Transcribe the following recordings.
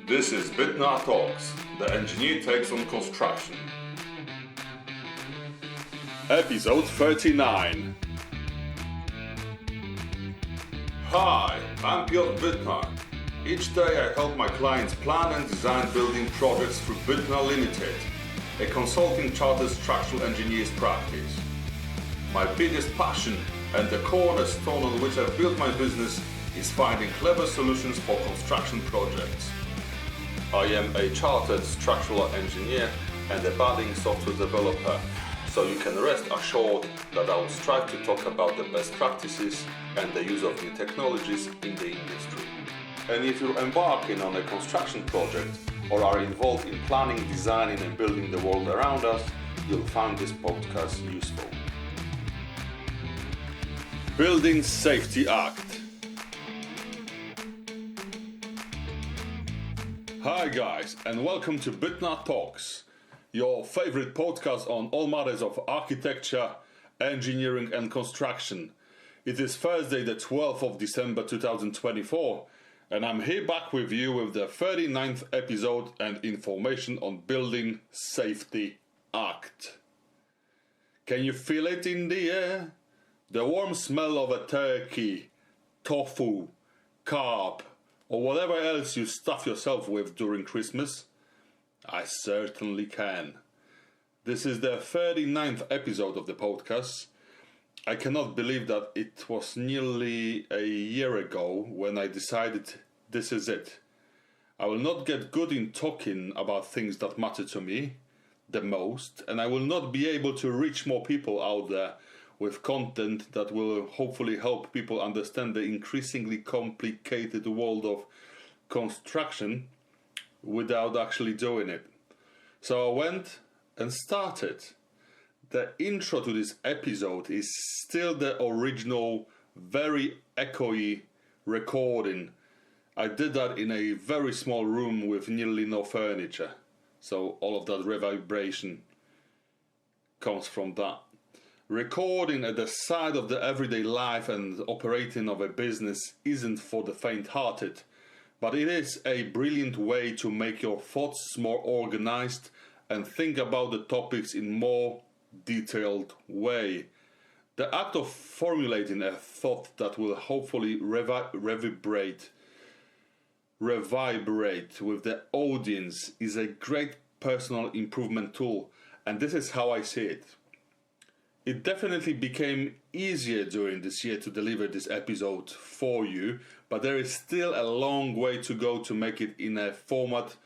This is Bitnar Talks, the engineer takes on construction. Episode 39. Hi, I'm Piotr Bitnar. Each day I help my clients plan and design building projects through Bitnar Limited, a consulting chartered structural engineer's practice. My biggest passion and the cornerstone on which I've built my business is finding clever solutions for construction projects. I am a chartered structural engineer and a budding software developer, so you can rest assured that I will strive to talk about the best practices and the use of new technologies in the industry. And if you're embarking on a construction project or are involved in planning, designing and building the world around us, you'll find this podcast useful. Building Safety Act. Hi guys, and welcome to Bitnar Talks, your favorite podcast on all matters of architecture, engineering and construction. It is Thursday the 12th of December 2024, and I'm here back with you with the 39th episode and information on Building Safety Act. Can you feel it in the air? The warm smell of a turkey, tofu, carp, or whatever else you stuff yourself with during Christmas? I certainly can. This is the 39th episode of the podcast. I cannot believe that it was nearly a year ago when I decided this is it. I will not get good in talking about things that matter to me the most, and I will not be able to reach more people out there with content that will hopefully help people understand the increasingly complicated world of construction without actually doing it. So I went and started. The intro to this episode is still the original, very echoey recording. I did that in a very small room with nearly no furniture. So all of that reverberation comes from that. Recording at the side of the everyday life and operating of a business isn't for the faint-hearted, but it is a brilliant way to make your thoughts more organized and think about the topics in more detailed way. The act of formulating a thought that will hopefully reverberate with the audience is a great personal improvement tool, and this is how I see it. It definitely became easier during this year to deliver this episode for you, but there is still a long way to go to make it in a format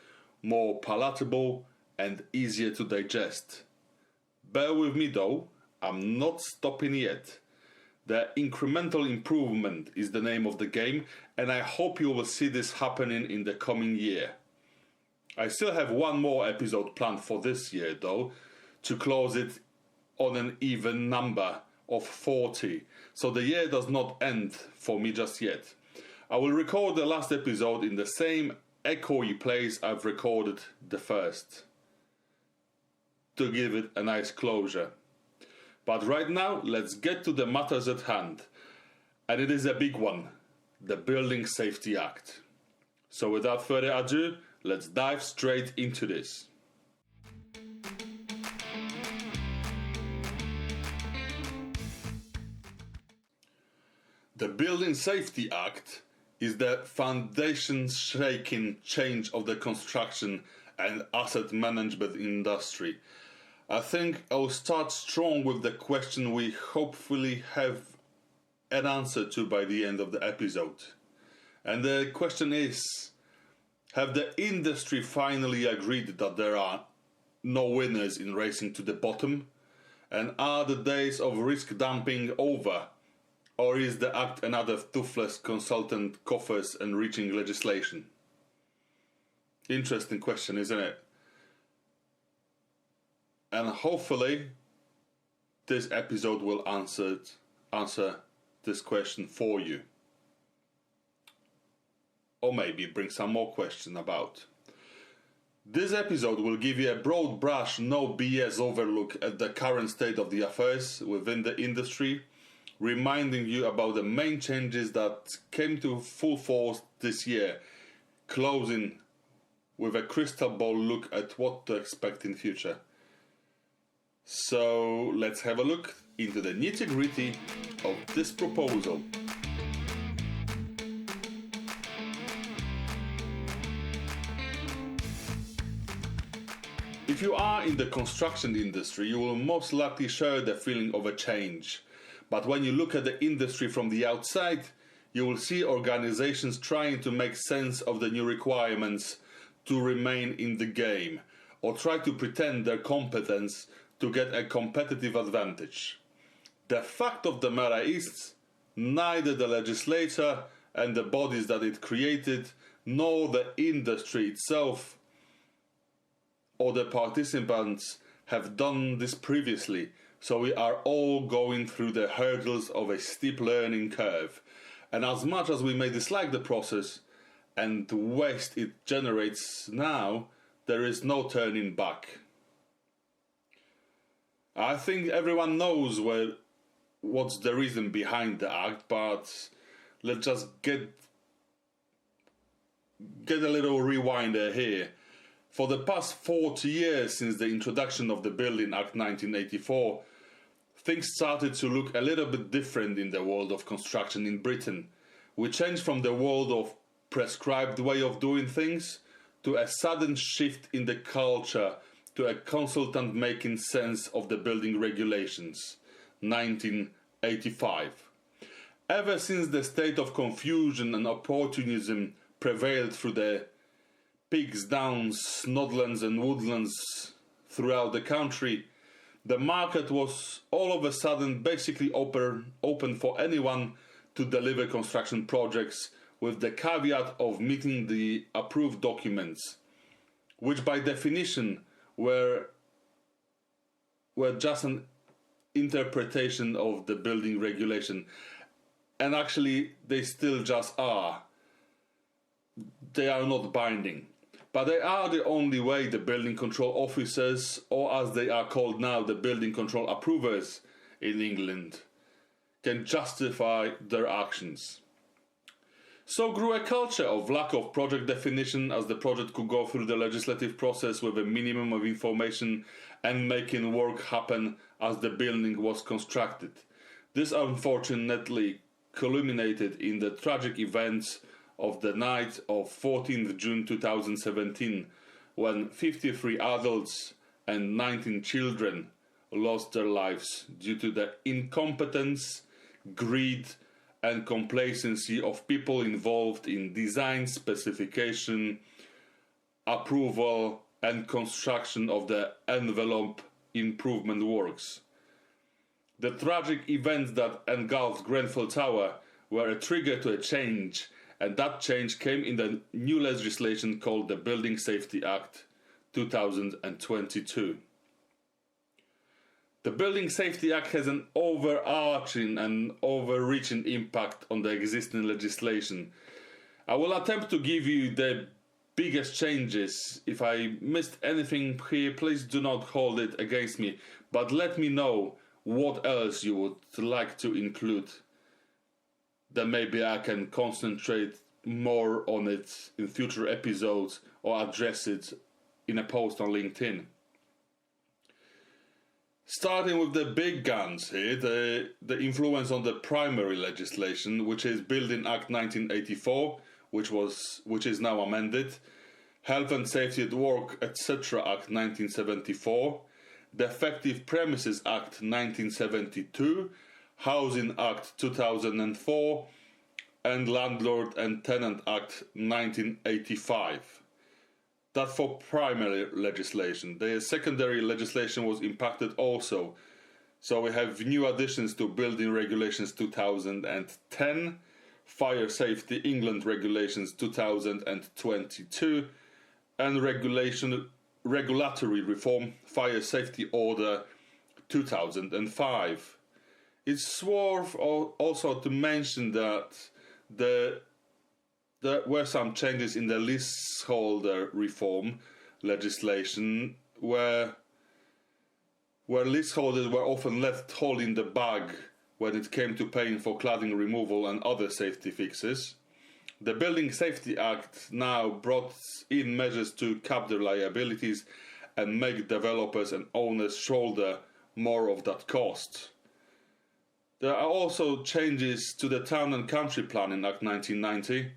more palatable and easier to digest. Bear with me though, I'm not stopping yet. The incremental improvement is the name of the game, and I hope you will see this happening in the coming year. I still have one more episode planned for this year though, to close it on an even number of 40, so the year does not end for me just yet. I will record the last episode in the same echoey place I've recorded the first, to give it a nice closure. But right now, let's get to the matters at hand, and it is a big one, the Building Safety Act. So without further ado, let's dive straight into this. The Building Safety Act is the foundation-shaking change of the construction and asset management industry. I think I'll start strong with the question we hopefully have an answer to by the end of the episode. And the question is, have the industry finally agreed that there are no winners in racing to the bottom? And are the days of risk dumping over? Or is the act another toothless consultant coffers and reaching legislation? Interesting question, isn't it? And hopefully this episode will answer this question for you. Or maybe bring some more questions about. This episode will give you a broad brush, no BS overlook at the current state of the affairs within the industry, reminding you about the main changes that came to full force this year, closing with a crystal ball look at what to expect in future. So let's have a look into the nitty-gritty of this proposal. If you are in the construction industry, you will most likely share the feeling of a change. But when you look at the industry from the outside, you will see organizations trying to make sense of the new requirements to remain in the game, or try to pretend their competence to get a competitive advantage. The fact of the matter is, neither the legislator and the bodies that it created, nor the industry itself or the participants have done this previously, so we are all going through the hurdles of a steep learning curve. And as much as we may dislike the process and the waste it generates now, there is no turning back. I think everyone knows what's the reason behind the act, but let's just get a little rewinder here. For the past 40 years since the introduction of the Building Act 1984, things started to look a little bit different in the world of construction in Britain. We changed from the world of prescribed way of doing things to a sudden shift in the culture to a consultant making sense of the building regulations, 1985. Ever since the state of confusion and opportunism prevailed through the peaks, downs, snodlands and woodlands throughout the country, the market was all of a sudden basically open for anyone to deliver construction projects with the caveat of meeting the approved documents, which by definition were just an interpretation of the building regulation. And actually they still just are. They are not binding. But they are the only way the building control officers, or as they are called now, the building control approvers in England, can justify their actions. So grew a culture of lack of project definition, as the project could go through the legislative process with a minimum of information and making work happen as the building was constructed. This unfortunately culminated in the tragic events of the night of 14th June 2017, when 53 adults and 19 children lost their lives due to the incompetence, greed and complacency of people involved in design, specification, approval and construction of the envelope improvement works. The tragic events that engulfed Grenfell Tower were a trigger to a change, and that change came in the new legislation called the Building Safety Act 2022. The Building Safety Act has an overarching and overreaching impact on the existing legislation. I will attempt to give you the biggest changes. If I missed anything here, please do not hold it against me, but let me know what else you would like to include. Then maybe I can concentrate more on it in future episodes or address it in a post on LinkedIn. Starting with the big guns here, the influence on the primary legislation, which is Building Act 1984, which is now amended, Health and Safety at Work, etc. Act 1974, Defective Premises Act 1972, Housing Act 2004 and Landlord and Tenant Act 1985. That for primary legislation. The secondary legislation was impacted also. So we have new additions to Building Regulations 2010, Fire Safety England Regulations 2022 and Regulatory Reform Fire Safety Order 2005. It's worth also to mention that there were some changes in the leaseholder reform legislation where leaseholders were often left holding the bag when it came to paying for cladding removal and other safety fixes. The Building Safety Act now brought in measures to cap their liabilities and make developers and owners shoulder more of that cost. There are also changes to the Town and Country Planning Act 1990,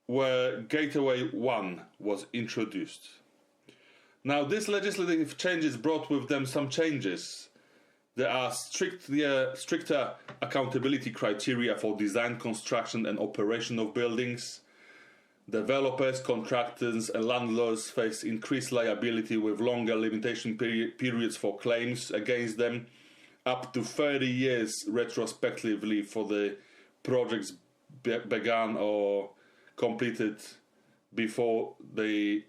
where Gateway 1 was introduced. Now, these legislative changes brought with them some changes. There are stricter accountability criteria for design, construction and operation of buildings. Developers, contractors and landlords face increased liability with longer limitation periods for claims against them, up to 30 years retrospectively for the projects began or completed before the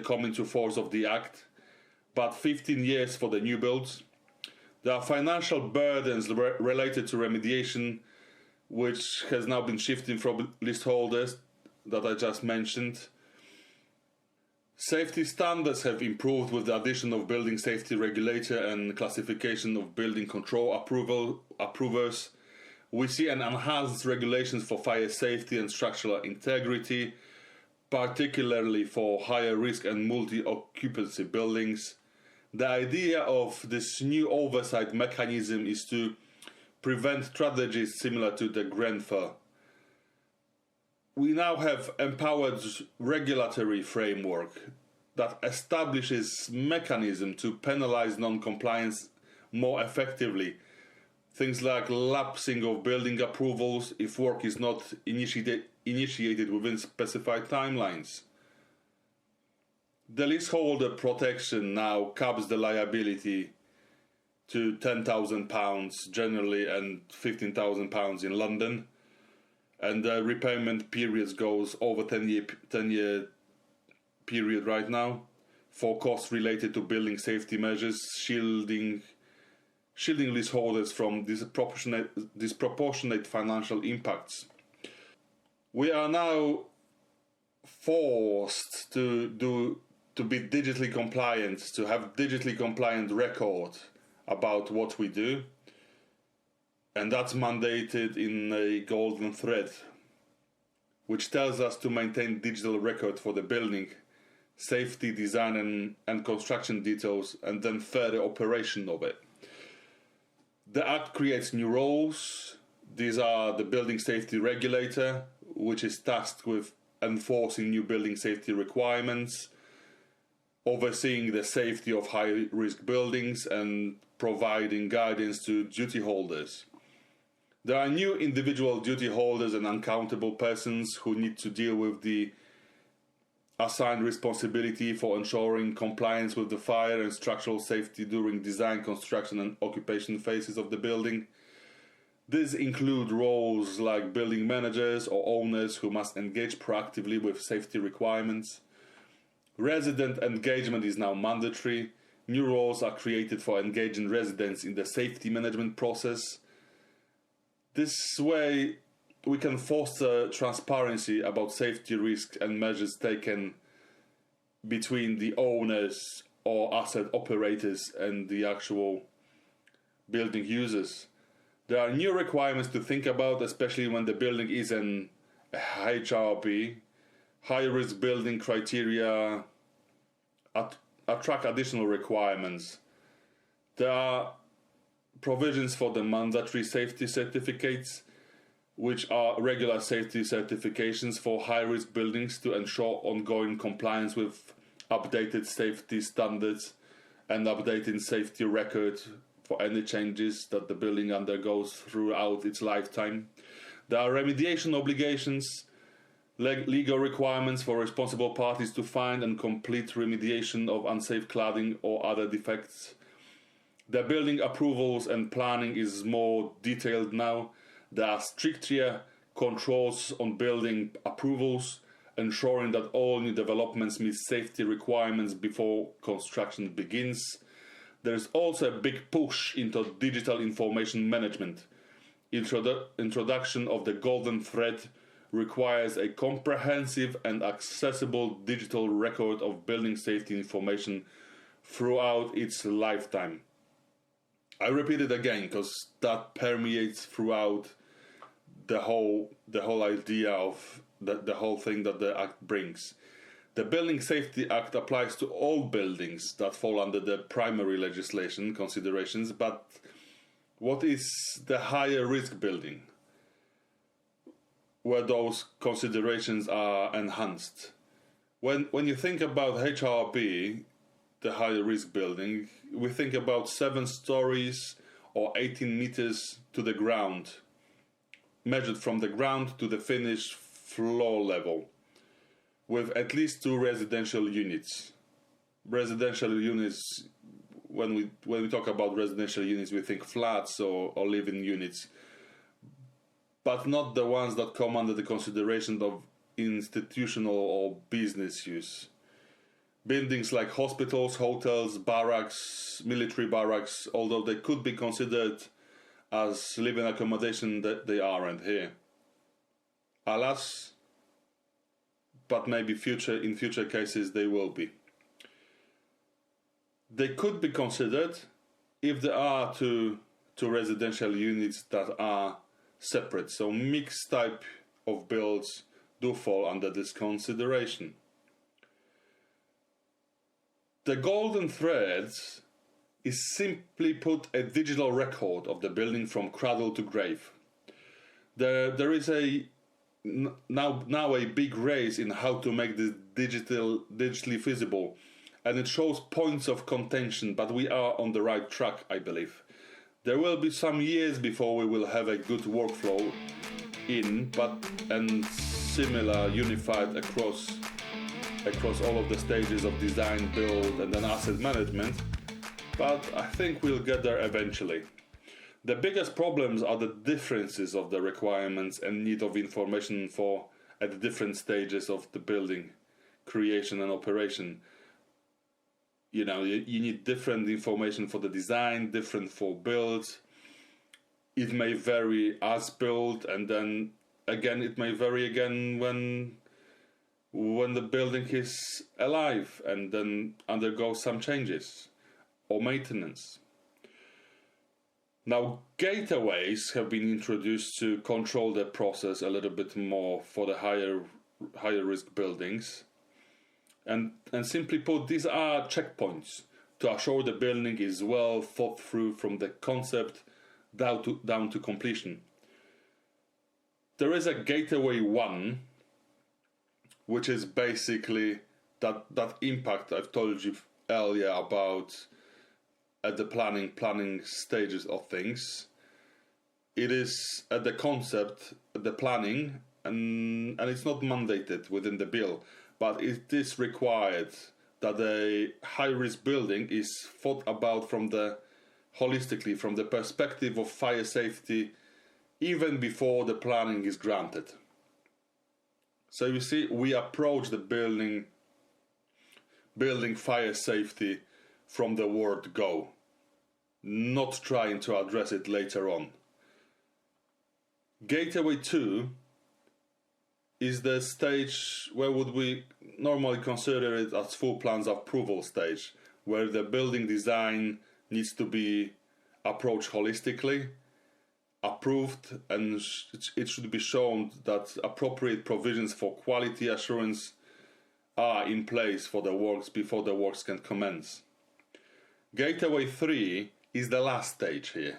come into force of the Act, but 15 years for the new builds. There are financial burdens related to remediation, which has now been shifting from leaseholders that I just mentioned. Safety standards have improved with the addition of Building Safety Regulator and classification of building control approvers. We see an enhanced regulations for fire safety and structural integrity, particularly for higher risk and multi-occupancy buildings. The idea of this new oversight mechanism is to prevent tragedies similar to the Grenfell. We now have empowered regulatory framework that establishes mechanism to penalize non-compliance more effectively. Things like lapsing of building approvals if work is not initiated within specified timelines. The leaseholder protection now caps the liability to £10,000 generally and £15,000 in London, and the repayment periods goes over 10-year period right now for costs related to building safety measures, shielding leaseholders from disproportionate financial impacts. We are now forced to be digitally compliant, to have digitally compliant record about what we do, and that's mandated in a golden thread, which tells us to maintain digital record for the building, safety, design and construction details, and then further operation of it. The Act creates new roles. These are the Building Safety Regulator, which is tasked with enforcing new building safety requirements, overseeing the safety of high-risk buildings, and providing guidance to duty holders. There are new individual duty holders and uncountable persons who need to deal with the assigned responsibility for ensuring compliance with the fire and structural safety during design, construction and occupation phases of the building. These include roles like building managers or owners who must engage proactively with safety requirements. Resident engagement is now mandatory. New roles are created for engaging residents in the safety management process. This way, we can foster transparency about safety risks and measures taken between the owners or asset operators and the actual building users. There are new requirements to think about, especially when the building is an HRB. High-risk building criteria attract additional requirements. There are provisions for the mandatory safety certificates, which are regular safety certifications for high-risk buildings to ensure ongoing compliance with updated safety standards and updating safety record for any changes that the building undergoes throughout its lifetime. There are remediation obligations, legal requirements for responsible parties to find and complete remediation of unsafe cladding or other defects. The building approvals and planning is more detailed now. There are stricter controls on building approvals, ensuring that all new developments meet safety requirements before construction begins. There is also a big push into digital information management. Introduction of the golden thread requires a comprehensive and accessible digital record of building safety information throughout its lifetime. I repeat it again because that permeates throughout the whole idea of the whole thing that the Act brings. The Building Safety Act applies to all buildings that fall under the primary legislation considerations, but what is the higher risk building, where those considerations are enhanced? When you think about HRB, the higher risk building, we think about 7 stories or 18 meters to the ground, measured from the ground to the finished floor level, with at least 2 residential units. Residential units, when we talk about residential units, we think flats or living units, but not the ones that come under the consideration of institutional or business use. Buildings like hospitals, hotels, barracks, military barracks, although they could be considered as living accommodation, that they aren't here. Alas, but maybe in future cases they will be. They could be considered if there are two residential units that are separate, so mixed type of builds do fall under this consideration. The golden thread is simply put a digital record of the building from cradle to grave. There is now a big race in how to make this digitally feasible, and it shows points of contention, but we are on the right track, I believe. There will be some years before we will have a good workflow and similar unified across all of the stages of design, build, and then asset management, but I think we'll get there eventually. The biggest problems are the differences of the requirements and need of information at the different stages of the building creation and operation. You need different information for the design, different for build. It may vary as built, and then again it may vary again when the building is alive and then undergoes some changes or maintenance. Now, gateways have been introduced to control the process a little bit more for the higher risk buildings. And simply put, these are checkpoints to assure the building is well thought through from the concept down to completion. There is a gateway 1, which is basically that impact I've told you earlier about at the planning stages of things. It is at the concept, the planning, and it's not mandated within the bill, but it is required that a high-risk building is thought about holistically from the perspective of fire safety, even before the planning is granted. So you see, we approach the building fire safety from the word go, not trying to address it later on. Gateway 2 is the stage where would we normally consider it as full plans approval stage, where the building design needs to be approached holistically, approved, and it should be shown that appropriate provisions for quality assurance are in place for the works before the works can commence. Gateway 3 is the last stage here,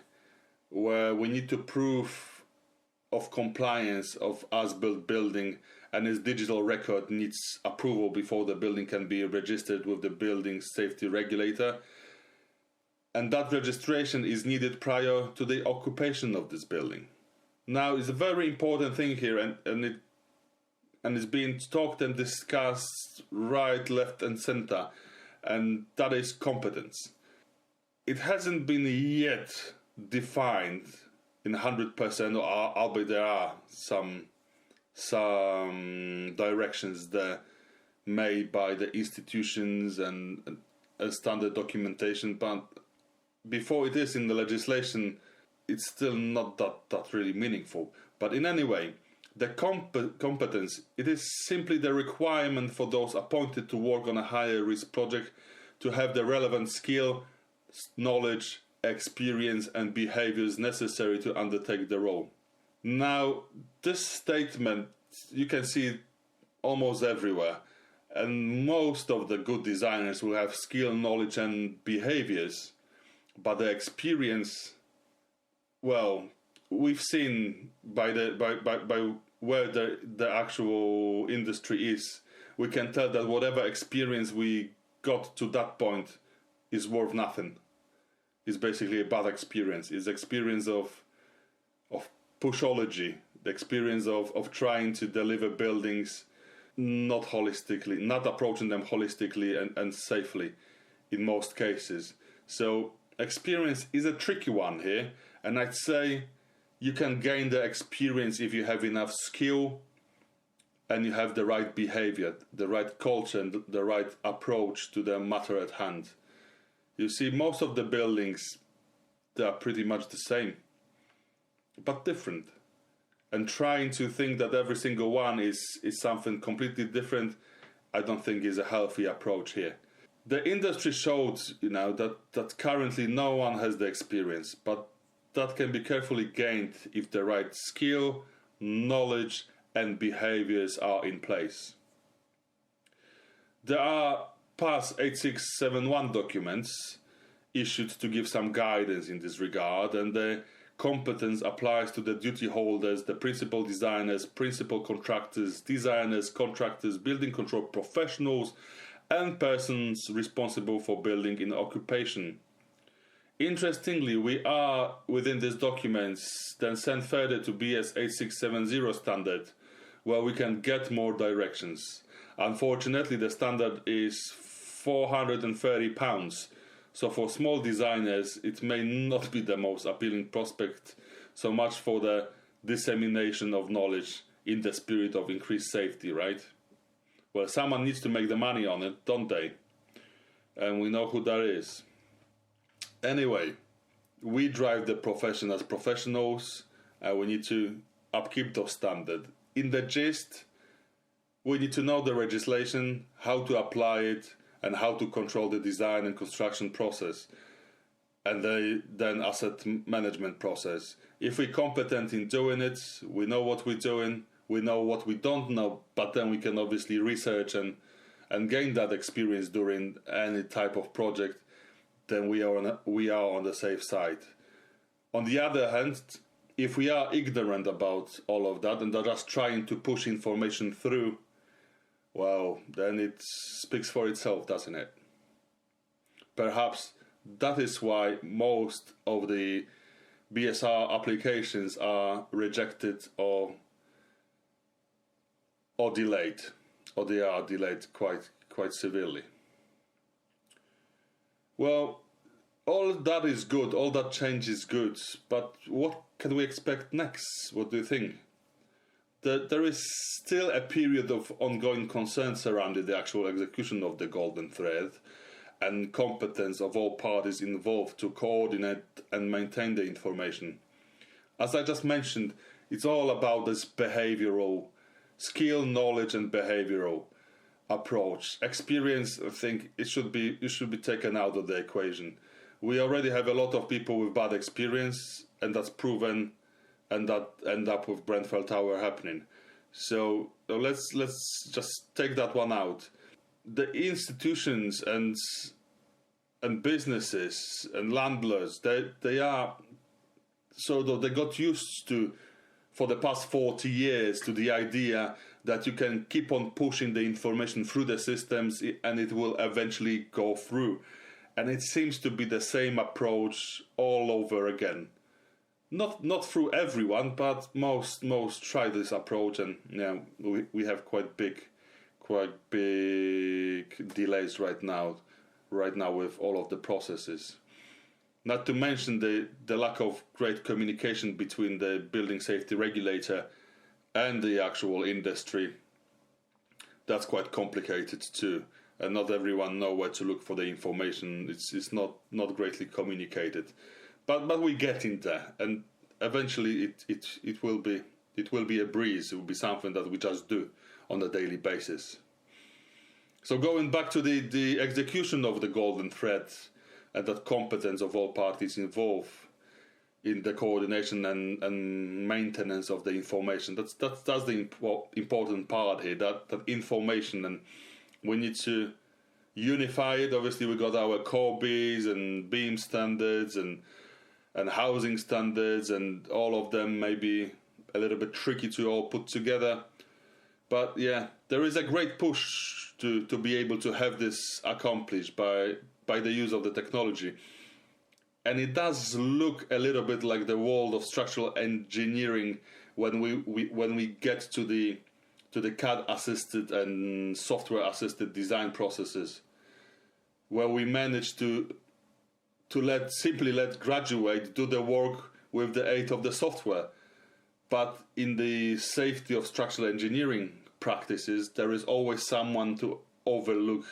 where we need to prove of compliance of as-built building, and its digital record needs approval before the building can be registered with the Building Safety Regulator, and that registration is needed prior to the occupation of this building. Now, it's a very important thing here, and it's being talked and discussed right, left, and center, and that is competence. It hasn't been yet defined in 100%, albeit there are some directions there made by the institutions and standard documentation, but before it is in the legislation, it's still not that really meaningful. But in any way, the competence, it is simply the requirement for those appointed to work on a higher risk project to have the relevant skill, knowledge, experience and behaviors necessary to undertake the role. Now, this statement, you can see it almost everywhere. And most of the good designers will have skill, knowledge, and behaviors. But the experience, well, we've seen by where the actual industry is, we can tell that whatever experience we got to that point is worth nothing. It's basically a bad experience. It's experience of pushology, the experience of trying to deliver buildings not holistically, not approaching them holistically and safely in most cases. So experience is a tricky one here, and I'd say you can gain the experience if you have enough skill and you have the right behavior, the right culture, and the right approach to the matter at hand. You see, most of the buildings, they are pretty much the same, but different. And trying to think that every single one is something completely different, I don't think is a healthy approach here. The industry showed, that currently no one has the experience, but that can be carefully gained if the right skill, knowledge, and behaviors are in place. There are PAS 8671 documents issued to give some guidance in this regard, and the competence applies to the duty holders, the principal designers, principal contractors, designers, contractors, building control professionals, and persons responsible for building in occupation. Interestingly, we are, within these documents, then sent further to BS 8670 standard, where we can get more directions. Unfortunately, the standard is £430, so for small designers, it may not be the most appealing prospect, so much for the dissemination of knowledge in the spirit of increased safety, right? Well, someone needs to make the money on it, don't they? And we know who that is. Anyway, we drive the profession as professionals, and we need to upkeep those standards. In the gist, we need to know the legislation, how to apply it, and how to control the design and construction process, and then asset management process. If we're competent in doing it, we know what we're doing, we know what we don't know, but then we can obviously research and gain that experience during any type of project, then we are on the safe side. On the other hand, if we are ignorant about all of that and are just trying to push information through, well, then it speaks for itself, doesn't it? Perhaps that is why most of the BSR applications are rejected or delayed, or they are delayed quite severely. Well, all that is good, all that change is good, but what can we expect next? What do you think? There is still a period of ongoing concern surrounding the actual execution of the golden thread and competence of all parties involved to coordinate and maintain the information. As I just mentioned, it's all about this behavioral skill, knowledge, and behavioral approach. Experience, I think, it should be taken out of the equation. We already have a lot of people with bad experience, and that's proven, and that end up with Grenfell Tower happening. So let's just take that one out. The institutions and businesses and landlords, they are sort of, they got used to, for the past 40 years, to the idea that you can keep on pushing the information through the systems and it will eventually go through. And it seems to be the same approach all over again. Not through everyone, but most try this approach, and we have quite big delays right now with all of the processes. Not to mention the lack of great communication between the Building Safety Regulator and the actual industry. That's quite complicated too, and not everyone know where to look for the information. It's not greatly communicated, but we get in there, and eventually it will be a breeze. It will be something that we just do on a daily basis. So going back to the execution of the golden thread and that competence of all parties involved, in the coordination and maintenance of the information. That's the important part here, that information, and we need to unify it. Obviously, we got our core beams and beam standards and housing standards, and all of them may be a little bit tricky to all put together. But yeah, there is a great push to be able to have this accomplished by the use of the technology. And it does look a little bit like the world of structural engineering when we get to the CAD assisted and software assisted design processes, where we manage to let graduate do the work with the aid of the software. But in the safety of structural engineering practices, there is always someone to overlook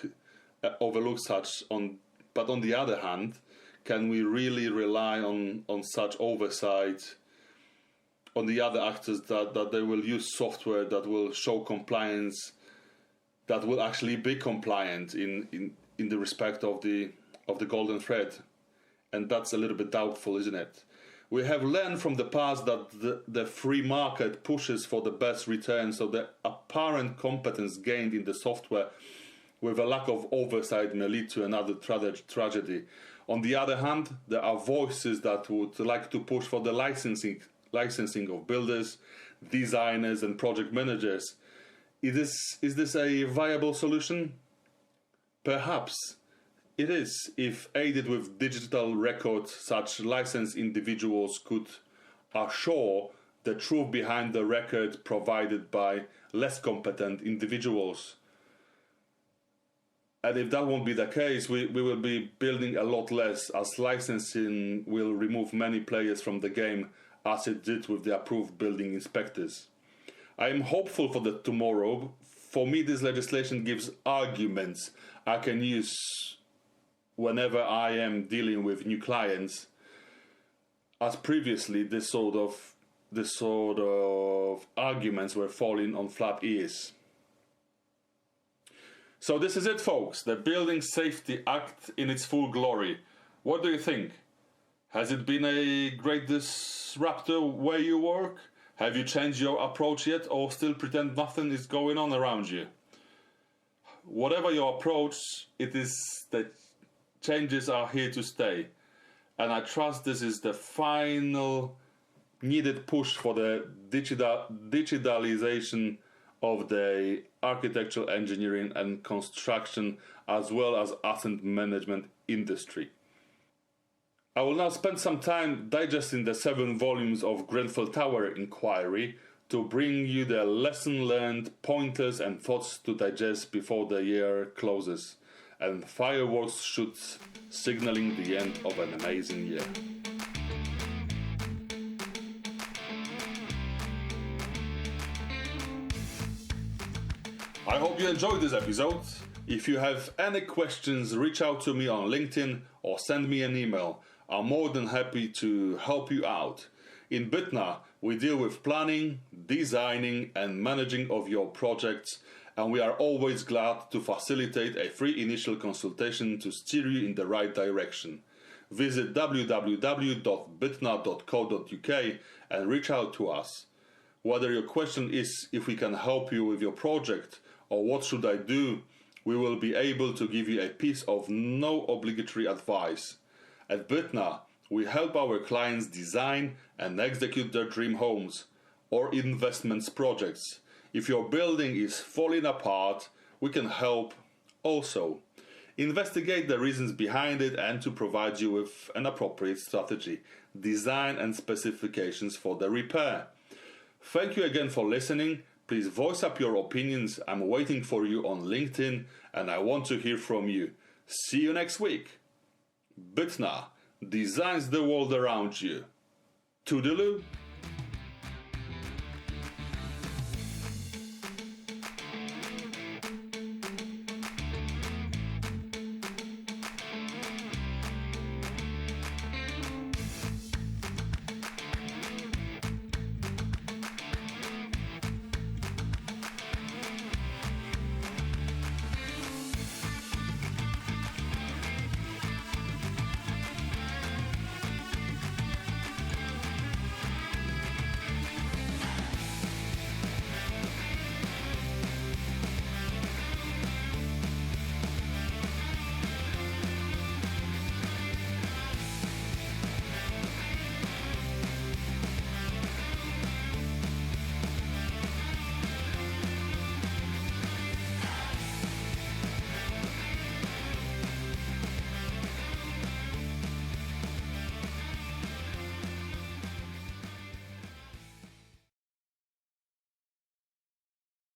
such on. But on the other hand, can we really rely on such oversight on the other actors that they will use software that will show compliance, that will actually be compliant in the respect of the golden thread? And that's a little bit doubtful, isn't it? We have learned from the past that the free market pushes for the best return, so the apparent competence gained in the software with a lack of oversight may lead to another tragedy. On the other hand, there are voices that would like to push for the licensing of builders, designers and project managers. Is this a viable solution? Perhaps it is, if aided with digital records. Such licensed individuals could assure the truth behind the record provided by less competent individuals. And if that won't be the case, we will be building a lot less, as licensing will remove many players from the game, as it did with the approved building inspectors. I am hopeful for the tomorrow. For me, this legislation gives arguments I can use whenever I am dealing with new clients, as previously this sort of arguments were falling on flat ears. So this is it, folks, the Building Safety Act in its full glory. What do you think? Has it been a great disruptor where you work? Have you changed your approach yet, or still pretend nothing is going on around you? Whatever your approach, it is that changes are here to stay. And I trust this is the final needed push for the digitalization of the architectural engineering and construction, as well as asset management industry. I will now spend some time digesting the 7 volumes of Grenfell Tower inquiry to bring you the lesson learned, pointers and thoughts to digest before the year closes and fireworks shoots, signaling the end of an amazing year. I hope you enjoyed this episode. If you have any questions, reach out to me on LinkedIn or send me an email. I'm more than happy to help you out. In Bitna, we deal with planning, designing and managing of your projects, and we are always glad to facilitate a free initial consultation to steer you in the right direction. Visit www.bitna.co.uk and reach out to us. Whether your question is if we can help you with your project or what should I do, we will be able to give you a piece of no obligatory advice. At Bitna, we help our clients design and execute their dream homes or investments projects. If your building is falling apart, we can help also. Investigate the reasons behind it and to provide you with an appropriate strategy, design and specifications for the repair. Thank you again for listening. Please voice up your opinions. I'm waiting for you on LinkedIn and I want to hear from you. See you next week. Bitna designs the world around you. Toodaloo.